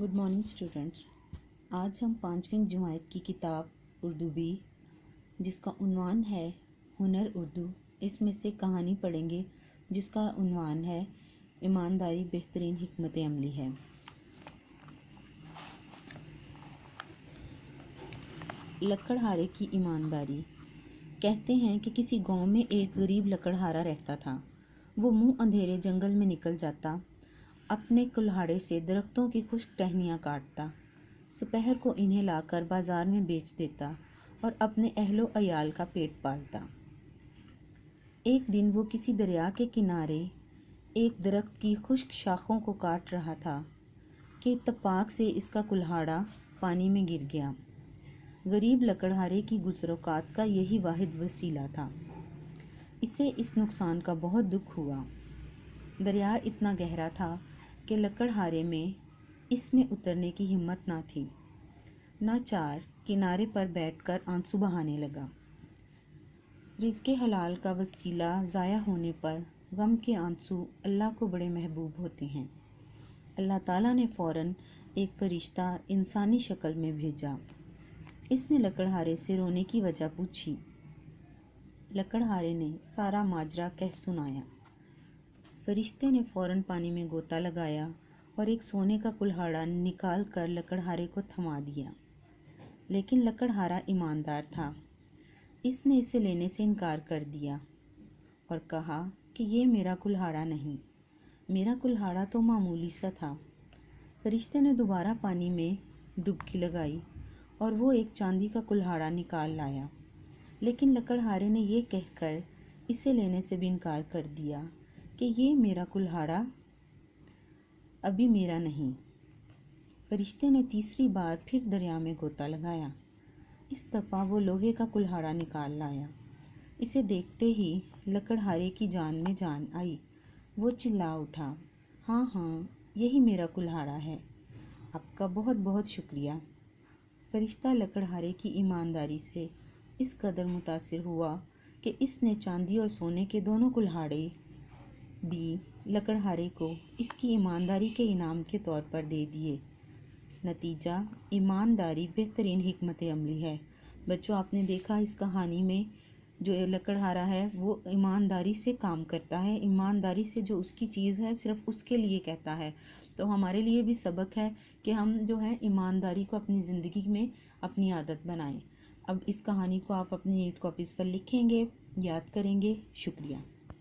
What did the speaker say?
Good morning students. आज हम 5वीं जमात की किताब उर्दू बी जिसका उन्वान है हुनर उर्दू, इसमें से कहानी पढ़ेंगे जिसका उन्वान है ईमानदारी बेहतरीन हिकमत अमली है। लकड़हारे की ईमानदारी। कहते हैं कि किसी गांव में एक गरीब लकड़हारा रहता था। वो मुंह अंधेरे जंगल में निकल जाता, अपने कुल्हाड़े से दरख्तों की खुश्क टहनियाँ काटता, दोपहर को इन्हें लाकर बाजार में बेच देता और अपने अहलो अयाल का पेट पालता। एक दिन वो किसी दरिया के किनारे एक दरख्त की खुश्क शाखों को काट रहा था कि इत्तेफाक से इसका कुल्हाड़ा पानी में गिर गया। गरीब लकड़हारे की गुज़रोकात का यही वाहिद वसीला था। इसे इस नुकसान का बहुत दुख हुआ। दरिया इतना गहरा था कि लकड़हारे में इसमें उतरने की हिम्मत ना थी। नाचार किनारे पर बैठकर आंसू बहाने लगा। रिज़्क़े हलाल का वसीला ज़ाया होने पर गम के आंसू अल्लाह को बड़े महबूब होते हैं। अल्लाह ताला ने फ़ौरन एक फरिश्ता इंसानी शक्ल में भेजा। इसने लकड़हारे से रोने की वजह पूछी। लकड़हारे ने सारा माजरा कह सुनाया। फरिश्ते ने फ़ौरन पानी में गोता लगाया और एक सोने का कुल्हाड़ा निकाल कर लकड़हारे को थमा दिया। लेकिन लकड़हारा ईमानदार था। इसने इसे लेने से इनकार कर दिया और कहा कि ये मेरा कुल्हाड़ा नहीं, मेरा कुल्हाड़ा तो मामूली सा था। फरिश्ते ने दोबारा पानी में डुबकी लगाई और वो एक चांदी का कुल्हाड़ा निकाल लाया। लेकिन लकड़हारे ने ये कहकर इसे लेने से भी इनकार कर दिया कि ये मेरा कुल्हाड़ा अभी मेरा नहीं। फरिश्ते ने तीसरी बार फिर दरिया में गोता लगाया। इस दफ़ा वो लोहे का कुल्हाड़ा निकाल लाया। इसे देखते ही लकड़हारे की जान में जान आई। वो चिल्ला उठा, हाँ हाँ, यही मेरा कुल्हाड़ा है, आपका बहुत बहुत शुक्रिया। फरिश्ता लकड़हारे की ईमानदारी से इस कदर मुतासिर हुआ कि इसने चांदी और सोने के दोनों कुल्हाड़े भी लकड़हारे को इसकी ईमानदारी के इनाम के तौर पर दे दिए। नतीजा ईमानदारी बेहतरीन हिकमत अमली है। बच्चों, आपने देखा इस कहानी में जो लकड़हारा है वो ईमानदारी से काम करता है, ईमानदारी से जो उसकी चीज़ है सिर्फ उसके लिए कहता है। तो हमारे लिए भी सबक है कि हम जो है ईमानदारी को अपनी ज़िंदगी में अपनी आदत बनाएं। अब इस कहानी को आप अपनी नीट कॉपीज़ पर लिखेंगे, याद करेंगे। शुक्रिया।